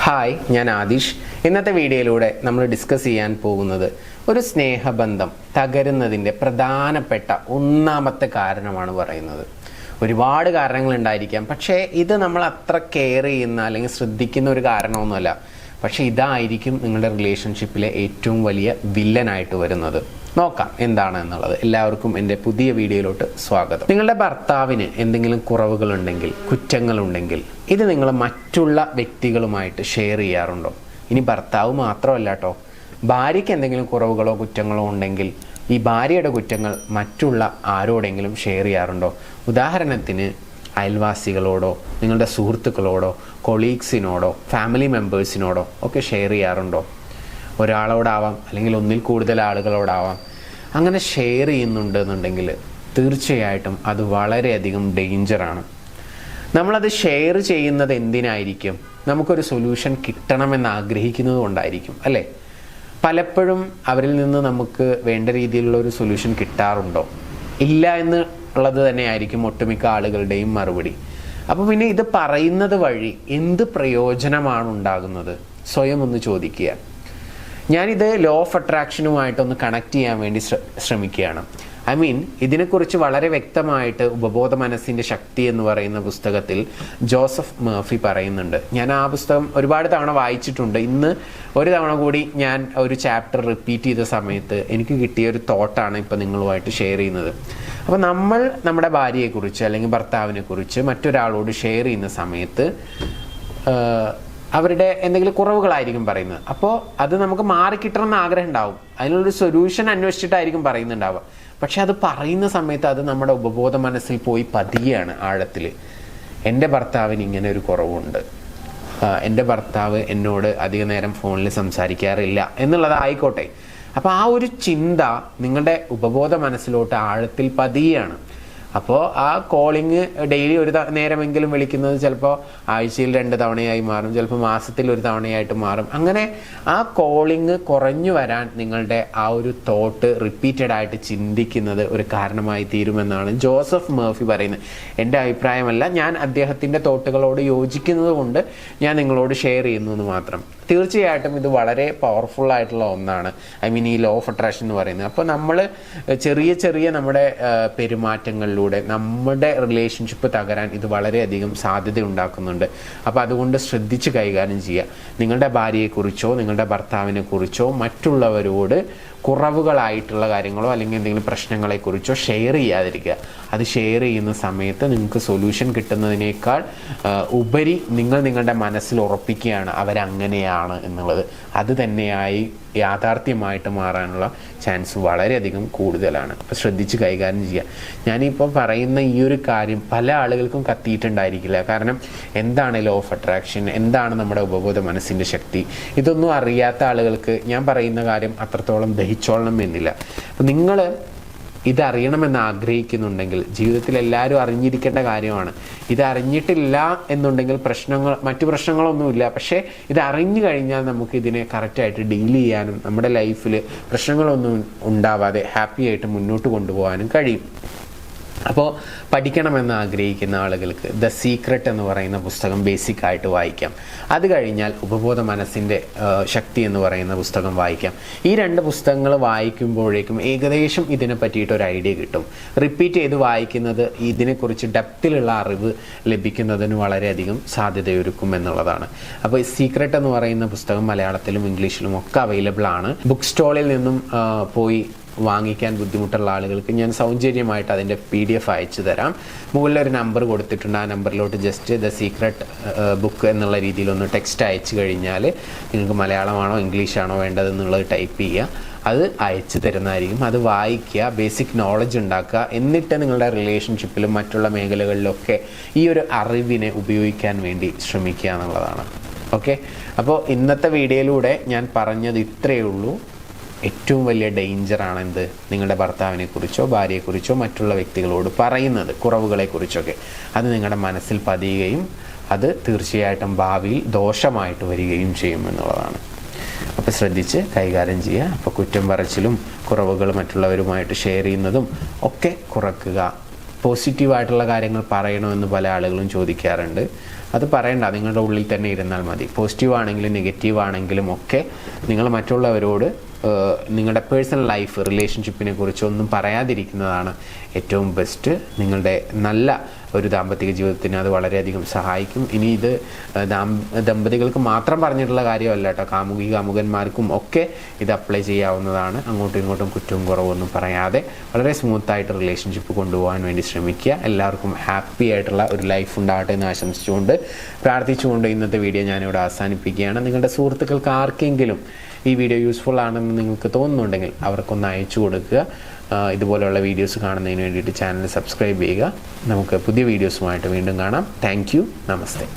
Hi, ഞാൻ ആദിഷ്. ഇന്നത്തെ വീഡിയോയിലൂടെ നമ്മൾ ഡിസ്കസ് ചെയ്യാൻ പോകുന്നത് ഒരു സ്നേഹബന്ധം തകരുന്നതിൻ്റെ പ്രധാനപ്പെട്ട ഒന്നാമത്തെ കാരണമാണ് പറയുന്നത്. ഒരുപാട് കാരണങ്ങൾ ഉണ്ടായിരിക്കാം, പക്ഷേ ഇത് നമ്മൾ അത്ര കെയർ ചെയ്യുന്ന അല്ലെങ്കിൽ ശ്രദ്ധിക്കുന്ന ഒരു കാരണമൊന്നുമല്ല. പക്ഷേ ഇതായിരിക്കും നിങ്ങളുടെ റിലേഷൻഷിപ്പിലെ ഏറ്റവും വലിയ വില്ലനായിട്ട് വരുന്നത്. നോക്കാം എന്താണ് എന്നുള്ളത്. എല്ലാവർക്കും എൻ്റെ പുതിയ വീഡിയോയിലോട്ട് സ്വാഗതം. നിങ്ങളുടെ ഭർത്താവിന് എന്തെങ്കിലും കുറവുകളുണ്ടെങ്കിൽ, കുറ്റങ്ങളുണ്ടെങ്കിൽ, ഇത് നിങ്ങൾ മറ്റുള്ള വ്യക്തികളുമായിട്ട് ഷെയർ ചെയ്യാറുണ്ടോ? ഇനി ഭർത്താവ് മാത്രമല്ല കേട്ടോ, ഭാര്യയ്ക്ക് എന്തെങ്കിലും കുറവുകളോ കുറ്റങ്ങളോ ഉണ്ടെങ്കിൽ ഈ ഭാര്യയുടെ കുറ്റങ്ങൾ മറ്റുള്ള ആരോടെങ്കിലും ഷെയർ ചെയ്യാറുണ്ടോ? ഉദാഹരണത്തിന് അയൽവാസികളോടോ, നിങ്ങളുടെ സുഹൃത്തുക്കളോടോ, കൊളീഗ്സിനോടോ, ഫാമിലി മെമ്പേഴ്സിനോടോ ഒക്കെ ഷെയർ ചെയ്യാറുണ്ടോ? ഒരാളോടാവാം, അല്ലെങ്കിൽ ഒന്നിൽ കൂടുതൽ ആളുകളോടാവാം. അങ്ങനെ ഷെയർ ചെയ്യുന്നുണ്ടെന്നുണ്ടെങ്കിൽ തീർച്ചയായിട്ടും അത് വളരെയധികം ഡേഞ്ചറാണ്. നമ്മളത് ഷെയർ ചെയ്യുന്നത് എന്തിനായിരിക്കും? നമുക്കൊരു സൊല്യൂഷൻ കിട്ടണമെന്ന് ആഗ്രഹിക്കുന്നത് കൊണ്ടായിരിക്കും, അല്ലേ? പലപ്പോഴും അവരിൽ നിന്ന് നമുക്ക് വേണ്ട രീതിയിലുള്ള ഒരു സൊല്യൂഷൻ കിട്ടാറുണ്ടോ? ഇല്ല എന്നുള്ളത് തന്നെയായിരിക്കും ഒട്ടുമിക്ക ആളുകളുടെയും മറുപടി. അപ്പോൾ പിന്നെ ഇത് പറയുന്നത് വഴി എന്ത് പ്രയോജനമാണ് ഉണ്ടാകുന്നത്? സ്വയം ഒന്ന് ചോദിക്കുക. ഞാനിത് ലോ ഓഫ് അട്രാക്ഷനുമായിട്ടൊന്ന് കണക്ട് ചെയ്യാൻ വേണ്ടി ശ്രമിക്കുകയാണ്. ഇതിനെക്കുറിച്ച് വളരെ വ്യക്തമായിട്ട് ഉപബോധ മനസ്സിൻ്റെ ശക്തി എന്ന് പറയുന്ന പുസ്തകത്തിൽ ജോസഫ് മർഫി പറയുന്നുണ്ട്. ഞാൻ ആ പുസ്തകം ഒരുപാട് തവണ വായിച്ചിട്ടുണ്ട്. ഇന്ന് ഒരു തവണ കൂടി ഞാൻ ഒരു ചാപ്റ്റർ റിപ്പീറ്റ് ചെയ്ത സമയത്ത് എനിക്ക് കിട്ടിയ ഒരു തോട്ടാണ് ഇപ്പം നിങ്ങളുമായിട്ട് ഷെയർ ചെയ്യുന്നത്. അപ്പോൾ നമ്മൾ നമ്മുടെ ഭാര്യയെക്കുറിച്ച് അല്ലെങ്കിൽ ഭർത്താവിനെക്കുറിച്ച് മറ്റൊരാളോട് ഷെയർ ചെയ്യുന്ന സമയത്ത് അവരുടെ എന്തെങ്കിലും കുറവുകളായിരിക്കും പറയുന്നത്. അപ്പോൾ അത് നമുക്ക് മാറിക്കിട്ടണമെന്ന് ആഗ്രഹം ഉണ്ടാവും. അതിനുള്ളൊരു സൊല്യൂഷൻ അന്വേഷിച്ചിട്ടായിരിക്കും പറയുന്നുണ്ടാവുക. പക്ഷെ അത് പറയുന്ന സമയത്ത് അത് നമ്മുടെ ഉപബോധ മനസ്സിൽ പോയി പതിയാണ് ആഴത്തിൽ. എൻ്റെ ഭർത്താവിന് ഇങ്ങനെ ഒരു കുറവുണ്ട്, എൻ്റെ ഭർത്താവ് എന്നോട് അധിക നേരം ഫോണിൽ സംസാരിക്കാറില്ല എന്നുള്ളതായിക്കോട്ടെ. അപ്പോൾ ആ ഒരു ചിന്ത നിങ്ങളുടെ ഉപബോധ മനസ്സിലോട്ട് ആഴത്തിൽ പതിയാണ്. അപ്പോൾ ആ കോളിങ് ഡെയിലി ഒരു നേരമെങ്കിലും വിളിക്കുന്നത് ചിലപ്പോൾ ആഴ്ചയിൽ 2 തവണയായി മാറും, ചിലപ്പോൾ മാസത്തിൽ 1 തവണയായിട്ട് മാറും. അങ്ങനെ ആ കോളിങ് കുറഞ്ഞു വരാൻ നിങ്ങളുടെ ആ ഒരു തോട്ട് റിപ്പീറ്റഡ് ആയിട്ട് ചിന്തിക്കുന്നത് ഒരു കാരണമായി തീരുമെന്നാണ് ജോസഫ് മർഫി പറയുന്നത്. എൻ്റെ അഭിപ്രായമല്ല, ഞാൻ അദ്ദേഹത്തിൻ്റെ തോട്ടുകളോട് യോജിക്കുന്നത് കൊണ്ട് ഞാൻ നിങ്ങളോട് ഷെയർ ചെയ്യുന്നു എന്ന് മാത്രം. തീർച്ചയായിട്ടും ഇത് വളരെ പവർഫുൾ ആയിട്ടുള്ള ഒന്നാണ്. ഈ ലോ ഓഫ് അട്രാക്ഷൻ എന്ന് പറയുന്നത്. അപ്പോൾ നമ്മൾ ചെറിയ നമ്മുടെ പെരുമാറ്റങ്ങളിലൂടെ നമ്മുടെ റിലേഷൻഷിപ്പ് തകരാൻ ഇത് വളരെയധികം സാധ്യത ഉണ്ടാക്കുന്നുണ്ട്. അപ്പോൾ അതുകൊണ്ട് ശ്രദ്ധിച്ച് കൈകാര്യം ചെയ്യുക. നിങ്ങളുടെ ഭാര്യയെക്കുറിച്ചോ നിങ്ങളുടെ ഭർത്താവിനെ കുറിച്ചോ മറ്റുള്ളവരോട് കുറവുകളായിട്ടുള്ള കാര്യങ്ങളോ അല്ലെങ്കിൽ എന്തെങ്കിലും പ്രശ്നങ്ങളെക്കുറിച്ചോ ഷെയർ ചെയ്യാതിരിക്കുക. അത് ഷെയർ ചെയ്യുന്ന സമയത്ത് നിങ്ങൾക്ക് സൊല്യൂഷൻ കിട്ടുന്നതിനേക്കാൾ ഉപരി നിങ്ങൾ നിങ്ങളുടെ മനസ്സിൽ ഉറപ്പിക്കുകയാണ് അവരങ്ങനെയാണ് എന്നുള്ളത്. അത് തന്നെയായി യാഥാർത്ഥ്യമായിട്ട് മാറാനുള്ള ചാൻസ് വളരെയധികം കൂടുതലാണ്. അപ്പോൾ ശ്രദ്ധിച്ച് കൈകാര്യം ചെയ്യുക. ഞാനിപ്പോൾ പറയുന്ന ഈ ഒരു കാര്യം പല ആളുകൾക്കും കത്തിയിട്ടുണ്ടായിരിക്കില്ല. കാരണം എന്താണ് ലോ ഓഫ് അട്രാക്ഷൻ, എന്താണ് നമ്മുടെ ഉപബോധ മനസ്സിൻ്റെ ശക്തി, ഇതൊന്നും അറിയാത്ത ആളുകൾക്ക് ഞാൻ പറയുന്ന കാര്യം അത്രത്തോളം ദഹിച്ചോളണം എന്നില്ല. അപ്പം നിങ്ങൾ ഇതറിയണമെന്ന് ആഗ്രഹിക്കുന്നുണ്ടെങ്കിൽ, ജീവിതത്തിൽ എല്ലാവരും അറിഞ്ഞിരിക്കേണ്ട കാര്യമാണ്. ഇത് അറിഞ്ഞിട്ടില്ല എന്നുണ്ടെങ്കിൽ മറ്റു പ്രശ്നങ്ങളൊന്നുമില്ല. പക്ഷേ ഇത് അറിഞ്ഞു കഴിഞ്ഞാൽ നമുക്ക് ഇതിനെ കറക്റ്റായിട്ട് ഡീൽ ചെയ്യാനും നമ്മുടെ ലൈഫിൽ പ്രശ്നങ്ങളൊന്നും ഉണ്ടാവാതെ ഹാപ്പി ആയിട്ട് മുന്നോട്ട് കൊണ്ടുപോകാനും കഴിയും. അപ്പോൾ പഠിക്കണമെന്ന് ആഗ്രഹിക്കുന്ന ആളുകൾക്ക് ദ സീക്രട്ട് എന്ന് പറയുന്ന പുസ്തകം ബേസിക് ആയിട്ട് വായിക്കാം. അത് കഴിഞ്ഞാൽ ഉപബോധ മനസ്സിൻ്റെ ശക്തി എന്ന് പറയുന്ന പുസ്തകം വായിക്കാം. ഈ 2 പുസ്തകങ്ങൾ വായിക്കുമ്പോഴേക്കും ഏകദേശം ഇതിനെ പറ്റിയിട്ടൊരു ഐഡിയ കിട്ടും. റിപ്പീറ്റ് ചെയ്ത് വായിക്കുന്നത് ഇതിനെക്കുറിച്ച് ഡെപ്തിലുള്ള അറിവ് ലഭിക്കുന്നതിന് വളരെയധികം സാധ്യതയൊരുക്കും എന്നുള്ളതാണ്. അപ്പോൾ സീക്രട്ട് എന്ന് പറയുന്ന പുസ്തകം മലയാളത്തിലും ഇംഗ്ലീഷിലും ഒക്കെ അവൈലബിൾ ആണ്. ബുക്ക് സ്റ്റോളിൽ നിന്നും പോയി വാങ്ങിക്കാൻ ബുദ്ധിമുട്ടുള്ള ആളുകൾക്ക് ഞാൻ സൗജന്യമായിട്ട് അതിൻ്റെ PDF അയച്ചു തരാം. മുകളിലൊരു നമ്പർ കൊടുത്തിട്ടുണ്ട്. ആ നമ്പറിലോട്ട് ജസ്റ്റ് ദ സീക്രട്ട് ബുക്ക് എന്നുള്ള രീതിയിലൊന്ന് ടെക്സ്റ്റ് അയച്ചു കഴിഞ്ഞാൽ നിങ്ങൾക്ക് മലയാളമാണോ ഇംഗ്ലീഷാണോ വേണ്ടതെന്നുള്ളത് ടൈപ്പ് ചെയ്യുക. അത് അയച്ചു തരുന്നതായിരിക്കും. അത് വായിക്കുക, ബേസിക് നോളജ് ഉണ്ടാക്കുക. എന്നിട്ട് നിങ്ങളുടെ റിലേഷൻഷിപ്പിലും മറ്റുള്ള മേഖലകളിലൊക്കെ ഈ ഒരു അറിവിനെ ഉപയോഗിക്കാൻ വേണ്ടി ശ്രമിക്കുക എന്നുള്ളതാണ്. ഓക്കെ, അപ്പോൾ ഇന്നത്തെ വീഡിയോയിലൂടെ ഞാൻ പറഞ്ഞത് ഇത്രയേ ഉള്ളൂ. ഏറ്റവും വലിയ ഡേഞ്ചറാണ് എന്ത്? നിങ്ങളുടെ ഭർത്താവിനെക്കുറിച്ചോ ഭാര്യയെക്കുറിച്ചോ മറ്റുള്ള വ്യക്തികളോട് പറയുന്നത് കുറവുകളെക്കുറിച്ചൊക്കെ. അത് നിങ്ങളുടെ മനസ്സിൽ പതിയുകയും അത് തീർച്ചയായിട്ടും ഭാവിയിൽ ദോഷമായിട്ട് വരികയും ചെയ്യുമെന്നുള്ളതാണ്. അപ്പോൾ ശ്രദ്ധിച്ച് കൈകാര്യം ചെയ്യുക. അപ്പോൾ കുറ്റം പറച്ചിലും കുറവുകൾ മറ്റുള്ളവരുമായിട്ട് ഷെയർ ചെയ്യുന്നതും ഒക്കെ കുറക്കുക. പോസിറ്റീവായിട്ടുള്ള കാര്യങ്ങൾ പറയണമെന്ന് പല ആളുകളും ചോദിക്കാറുണ്ട്. അത് പറയണ്ട, നിങ്ങളുടെ ഉള്ളിൽ തന്നെ ഇരുന്നാൽ മതി. പോസിറ്റീവ് ആണെങ്കിലും നെഗറ്റീവ് ആണെങ്കിലും ഒക്കെ നിങ്ങൾ മറ്റുള്ളവരോട് നിങ്ങളുടെ പേഴ്സണൽ ലൈഫ്, റിലേഷൻഷിപ്പിനെ കുറിച്ചൊന്നും പറയാതിരിക്കുന്നതാണ് ഏറ്റവും ബെസ്റ്റ്. നിങ്ങളുടെ നല്ല ഒരു ദാമ്പത്തിക ജീവിതത്തിന് അത് വളരെയധികം സഹായിക്കും. ഇനി ഇത് ദമ്പതികൾക്ക് മാത്രം പറഞ്ഞിട്ടുള്ള കാര്യമല്ല കേട്ടോ, കാമുകന്മാർക്കും ഒക്കെ ഇത് അപ്ലൈ ചെയ്യാവുന്നതാണ്. അങ്ങോട്ടും ഇങ്ങോട്ടും കുറ്റവും കുറവൊന്നും പറയാതെ വളരെ സ്മൂത്തായിട്ട് റിലേഷൻഷിപ്പ് കൊണ്ടുപോകാൻ വേണ്ടി ശ്രമിക്കുക. എല്ലാവർക്കും ഹാപ്പി ആയിട്ടുള്ള ഒരു ലൈഫ് ഉണ്ടാകട്ടെ എന്ന് ആശംസിച്ചുകൊണ്ട് പ്രാർത്ഥിച്ചുകൊണ്ട് ഇന്നത്തെ വീഡിയോ ഞാനിവിടെ അവസാനിപ്പിക്കുകയാണ്. നിങ്ങളുടെ സുഹൃത്തുക്കൾക്ക് ആർക്കെങ്കിലും ഈ വീഡിയോ യൂസ്ഫുൾ ആണെന്ന് നിങ്ങൾക്ക് തോന്നുന്നുണ്ടെങ്കിൽ അവർക്കൊന്ന് അയച്ചു കൊടുക്കുക. ഇതുപോലെയുള്ള വീഡിയോസ് കാണുന്നതിന് വേണ്ടിയിട്ട് ചാനൽ സബ്സ്ക്രൈബ് ചെയ്യുക. നമുക്ക് പുതിയ വീഡിയോസുമായിട്ട് വീണ്ടും കാണാം. Thank you. നമസ്തേ.